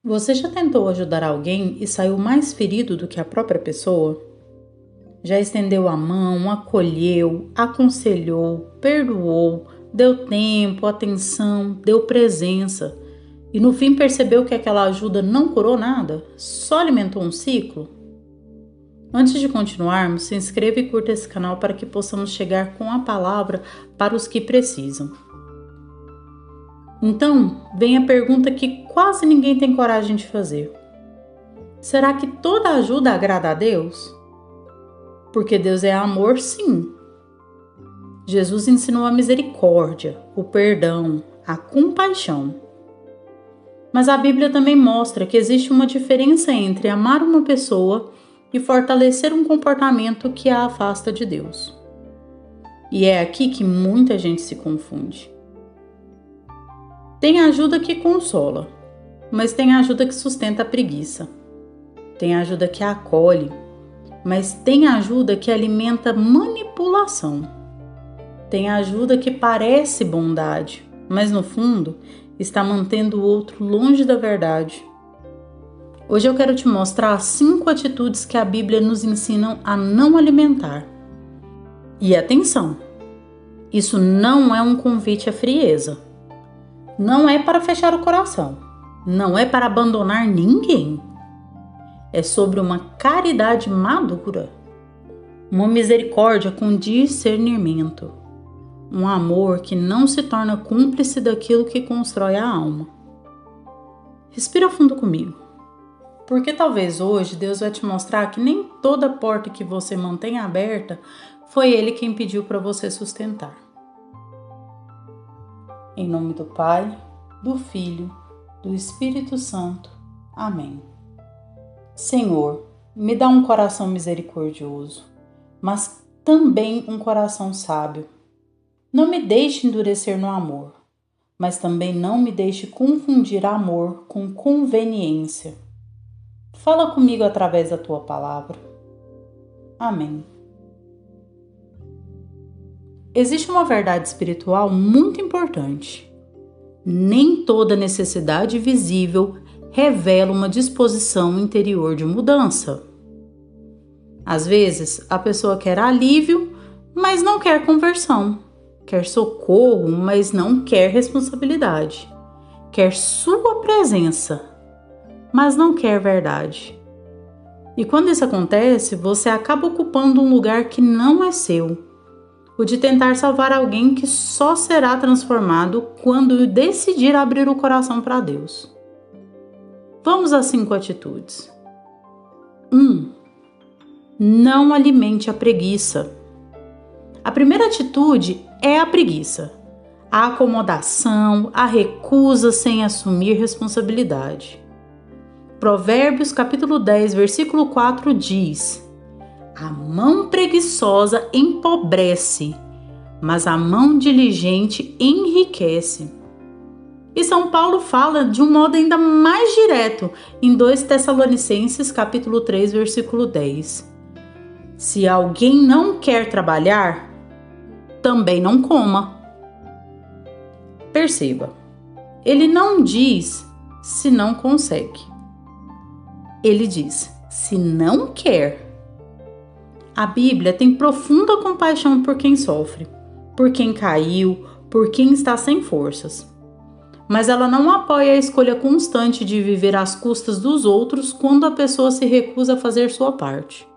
Você já tentou ajudar alguém e saiu mais ferido do que a própria pessoa? Já estendeu a mão, acolheu, aconselhou, perdoou, deu tempo, atenção, deu presença e no fim percebeu que aquela ajuda não curou nada, só alimentou um ciclo? Antes de continuarmos, se inscreva e curta esse canal para que possamos chegar com a palavra para os que precisam. Então, vem a pergunta que quase ninguém tem coragem de fazer. Será que toda ajuda agrada a Deus? Porque Deus é amor, sim. Jesus ensinou a misericórdia, o perdão, a compaixão. Mas a Bíblia também mostra que existe uma diferença entre amar uma pessoa e fortalecer um comportamento que a afasta de Deus. E é aqui que muita gente se confunde. Tem ajuda que consola, mas tem ajuda que sustenta a preguiça. Tem ajuda que acolhe, mas tem ajuda que alimenta manipulação. Tem ajuda que parece bondade, mas no fundo está mantendo o outro longe da verdade. Hoje eu quero te mostrar 5 atitudes que a Bíblia nos ensina a não alimentar. E atenção, isso não é um convite à frieza. Não é para fechar o coração. Não é para abandonar ninguém. É sobre uma caridade madura. Uma misericórdia com discernimento. Um amor que não se torna cúmplice daquilo que constrói a alma. Respira fundo comigo. Porque talvez hoje Deus vai te mostrar que nem toda porta que você mantém aberta foi Ele quem pediu para você sustentar. Em nome do Pai, do Filho, do Espírito Santo. Amém. Senhor, me dá um coração misericordioso, mas também um coração sábio. Não me deixe endurecer no amor, mas também não me deixe confundir amor com conveniência. Fala comigo através da Tua palavra. Amém. Existe uma verdade espiritual muito importante. Nem toda necessidade visível revela uma disposição interior de mudança. Às vezes, a pessoa quer alívio, mas não quer conversão. Quer socorro, mas não quer responsabilidade. Quer sua presença, mas não quer verdade. E quando isso acontece, você acaba ocupando um lugar que não é seu. O de tentar salvar alguém que só será transformado quando decidir abrir o coração para Deus. Vamos às 5 atitudes. 1. Não alimente a preguiça. A primeira atitude é a preguiça, a acomodação, a recusa sem assumir responsabilidade. Provérbios capítulo 10, versículo 4 diz: a mão preguiçosa empobrece, mas a mão diligente enriquece. E São Paulo fala de um modo ainda mais direto em 2 Tessalonicenses capítulo 3, versículo 10. Se alguém não quer trabalhar, também não coma. Perceba, ele não diz se não consegue. Ele diz se não quer. A Bíblia tem profunda compaixão por quem sofre, por quem caiu, por quem está sem forças. Mas ela não apoia a escolha constante de viver às custas dos outros quando a pessoa se recusa a fazer sua parte.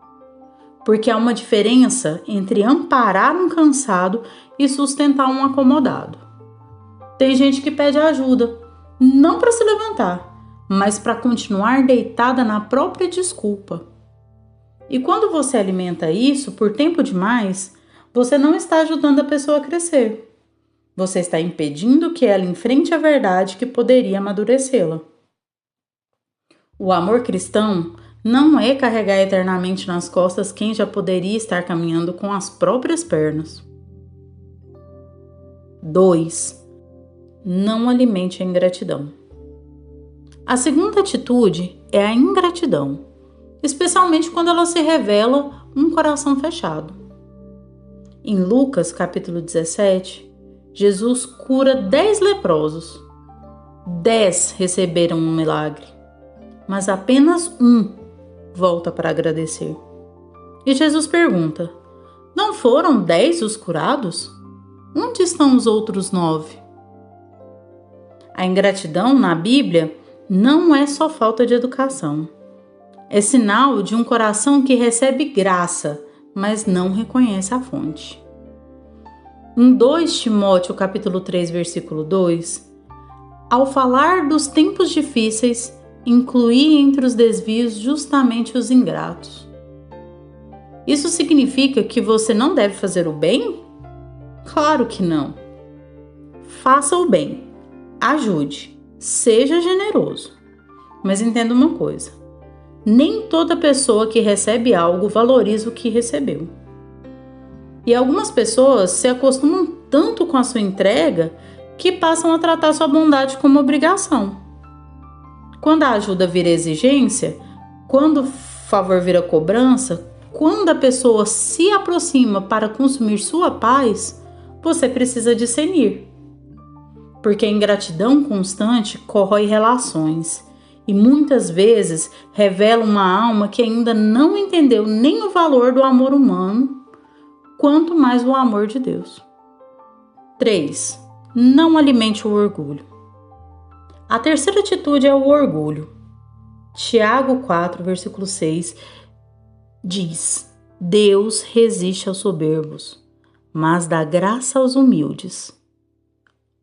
Porque há uma diferença entre amparar um cansado e sustentar um acomodado. Tem gente que pede ajuda, não para se levantar, mas para continuar deitada na própria desculpa. E quando você alimenta isso por tempo demais, você não está ajudando a pessoa a crescer. Você está impedindo que ela enfrente a verdade que poderia amadurecê-la. O amor cristão não é carregar eternamente nas costas quem já poderia estar caminhando com as próprias pernas. 2. Não alimente a ingratidão. A segunda atitude é a ingratidão, especialmente quando ela se revela um coração fechado. Em Lucas, capítulo 17, Jesus cura 10 leprosos. 10 receberam um milagre. mas apenas um volta para agradecer. E Jesus pergunta: não foram 10 os curados? Onde estão os outros 9? A ingratidão na Bíblia não é só falta de educação. É sinal de um coração que recebe graça, mas não reconhece a fonte. Em 2 Timóteo capítulo 3, versículo 2, ao falar dos tempos difíceis, incluí entre os desvios justamente os ingratos. Isso significa que você não deve fazer o bem? Claro que não. Faça o bem, ajude, seja generoso. Mas entenda uma coisa: nem toda pessoa que recebe algo valoriza o que recebeu. E algumas pessoas se acostumam tanto com a sua entrega que passam a tratar sua bondade como obrigação. Quando a ajuda vira exigência, quando o favor vira cobrança, quando a pessoa se aproxima para consumir sua paz, você precisa discernir. Porque a ingratidão constante corrói relações e muitas vezes revela uma alma que ainda não entendeu nem o valor do amor humano, quanto mais o amor de Deus. 3. Não alimente o orgulho. A terceira atitude é o orgulho. Tiago 4, versículo 6 diz: Deus resiste aos soberbos, mas dá graça aos humildes.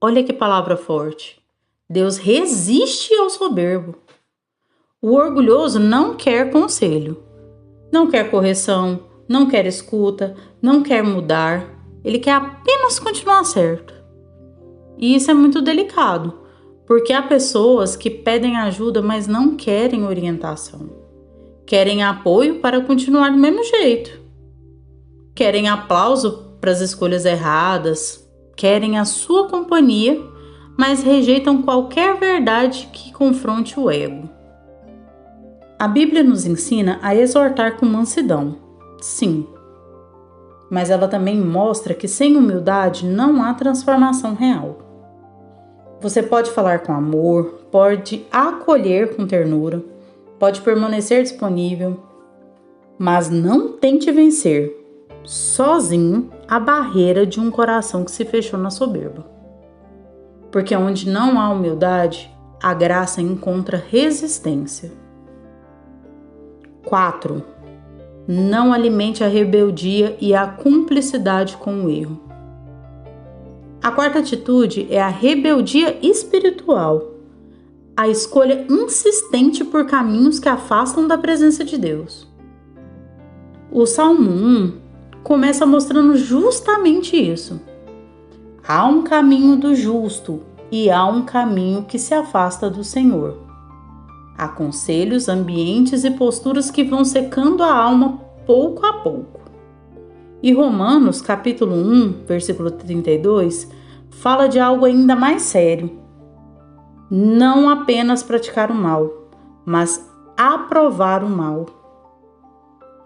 Olha que palavra forte. Deus resiste ao soberbo. O orgulhoso não quer conselho, não quer correção, não quer escuta, não quer mudar. Ele quer apenas continuar certo. E isso é muito delicado, porque há pessoas que pedem ajuda, mas não querem orientação. Querem apoio para continuar do mesmo jeito. Querem aplauso para as escolhas erradas. Querem a sua companhia, mas rejeitam qualquer verdade que confronte o ego. A Bíblia nos ensina a exortar com mansidão, sim. Mas ela também mostra que sem humildade não há transformação real. Você pode falar com amor, pode acolher com ternura, pode permanecer disponível, mas não tente vencer sozinho a barreira de um coração que se fechou na soberba. Porque onde não há humildade, a graça encontra resistência. 4. Não alimente a rebeldia e a cumplicidade com o erro. A quarta atitude é a rebeldia espiritual, a escolha insistente por caminhos que afastam da presença de Deus. O Salmo 1 começa mostrando justamente isso. Há um caminho do justo e há um caminho que se afasta do Senhor. Há conselhos, ambientes e posturas que vão secando a alma pouco a pouco. E Romanos, capítulo 1, versículo 32, fala de algo ainda mais sério. Não apenas praticar o mal, mas aprovar o mal.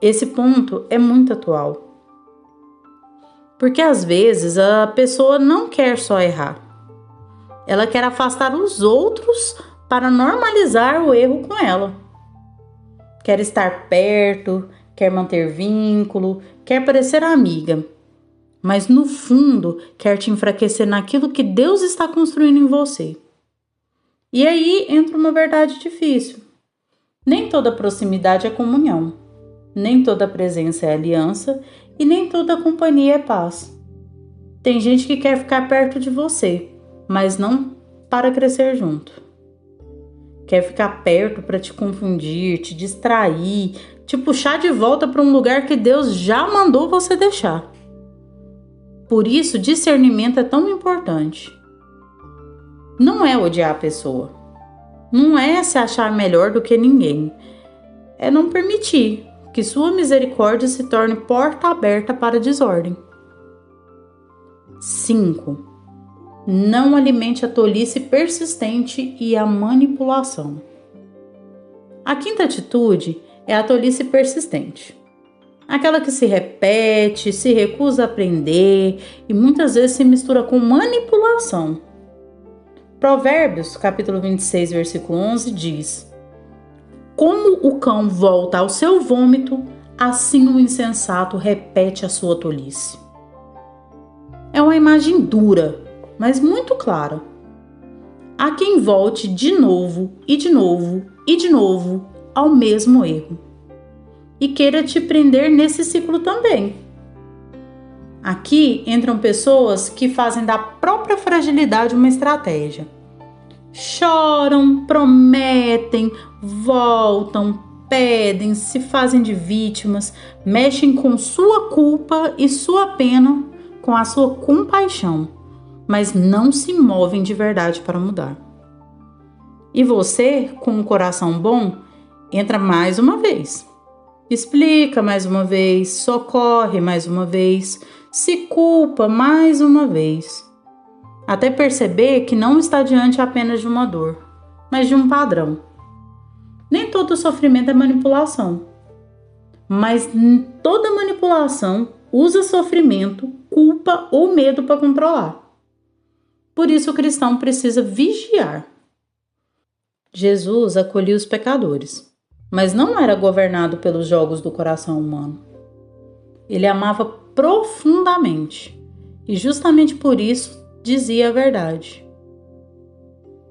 Esse ponto é muito atual. Porque às vezes a pessoa não quer só errar. Ela quer afastar os outros para normalizar o erro com ela. Quer estar perto, quer manter vínculo, quer parecer amiga. Mas no fundo quer te enfraquecer naquilo que Deus está construindo em você. E aí entra uma verdade difícil. Nem toda proximidade é comunhão. Nem toda presença é aliança e nem toda companhia é paz. Tem gente que quer ficar perto de você, mas não para crescer junto. Quer ficar perto para te confundir, te distrair, te puxar de volta para um lugar que Deus já mandou você deixar. Por isso, discernimento é tão importante. Não é odiar a pessoa. Não é se achar melhor do que ninguém. É não permitir que sua misericórdia se torne porta aberta para a desordem. 5. Não alimente a tolice persistente e a manipulação. A quinta atitude é a tolice persistente. Aquela que se repete, se recusa a aprender e muitas vezes se mistura com manipulação. Provérbios, capítulo 26, versículo 11, diz: como o cão volta ao seu vômito, assim o insensato repete a sua tolice. É uma imagem dura, mas muito clara. Há quem volte de novo e de novo e de novo ao mesmo erro e queira te prender nesse ciclo também. Aqui entram pessoas que fazem da própria fragilidade uma estratégia. Choram, prometem, voltam, pedem, se fazem de vítimas, mexem com sua culpa e sua pena, com a sua compaixão, mas não se movem de verdade para mudar. E você, com um coração bom, entra mais uma vez, explica mais uma vez, socorre mais uma vez, se culpa mais uma vez, até perceber que não está diante apenas de uma dor, mas de um padrão. Nem todo sofrimento é manipulação, mas toda manipulação usa sofrimento, culpa ou medo para controlar. Por isso o cristão precisa vigiar. Jesus acolhia os pecadores, mas não era governado pelos jogos do coração humano. Ele amava profundamente e justamente por isso dizia a verdade.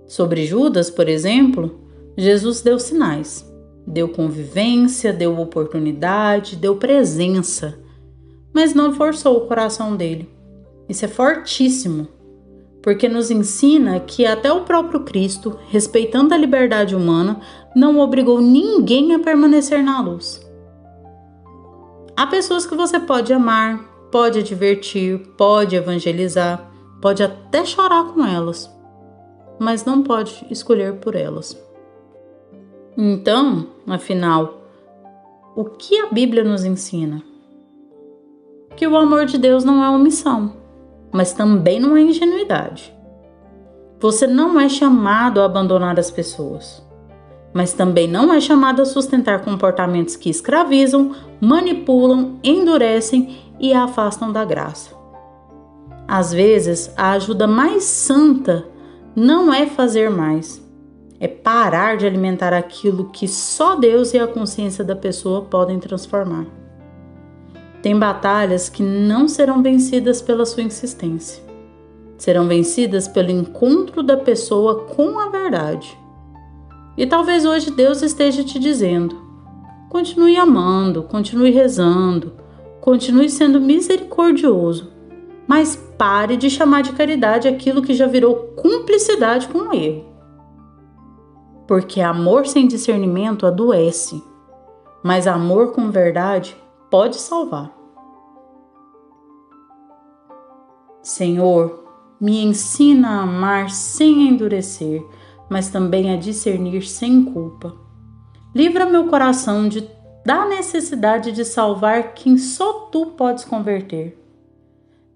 Sobre Judas, por exemplo, Jesus deu sinais, deu convivência, deu oportunidade, deu presença, mas não forçou o coração dele. Isso é fortíssimo, porque nos ensina que até o próprio Cristo, respeitando a liberdade humana, não obrigou ninguém a permanecer na luz. Há pessoas que você pode amar, pode advertir, pode evangelizar, pode até chorar com elas, mas não pode escolher por elas. Então, afinal, o que a Bíblia nos ensina? Que o amor de Deus não é omissão, mas também não é ingenuidade. Você não é chamado a abandonar as pessoas, mas também não é chamado a sustentar comportamentos que escravizam, manipulam, endurecem e a afastam da graça. Às vezes, a ajuda mais santa não é fazer mais, é parar de alimentar aquilo que só Deus e a consciência da pessoa podem transformar. Tem batalhas que não serão vencidas pela sua insistência. Serão vencidas pelo encontro da pessoa com a verdade. E talvez hoje Deus esteja te dizendo: continue amando, continue rezando, continue sendo misericordioso, mas pare de chamar de caridade aquilo que já virou cumplicidade com o erro. Porque amor sem discernimento adoece, mas amor com verdade pode salvar. Senhor, me ensina a amar sem endurecer, mas também a discernir sem culpa. Livra meu coração da necessidade de salvar quem só Tu podes converter.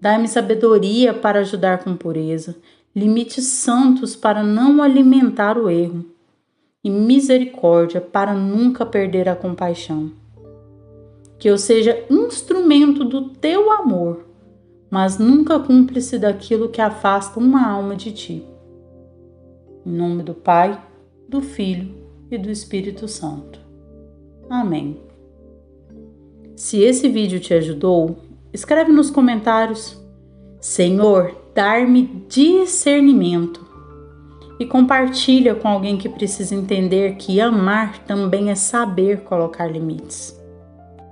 Dá-me sabedoria para ajudar com pureza, limites santos para não alimentar o erro, e misericórdia para nunca perder a compaixão. Que eu seja instrumento do Teu amor, mas nunca cúmplice daquilo que afasta uma alma de Ti. Em nome do Pai, do Filho e do Espírito Santo. Amém. Se esse vídeo te ajudou, escreve nos comentários: Senhor, dar-me discernimento. E compartilha com alguém que precisa entender que amar também é saber colocar limites.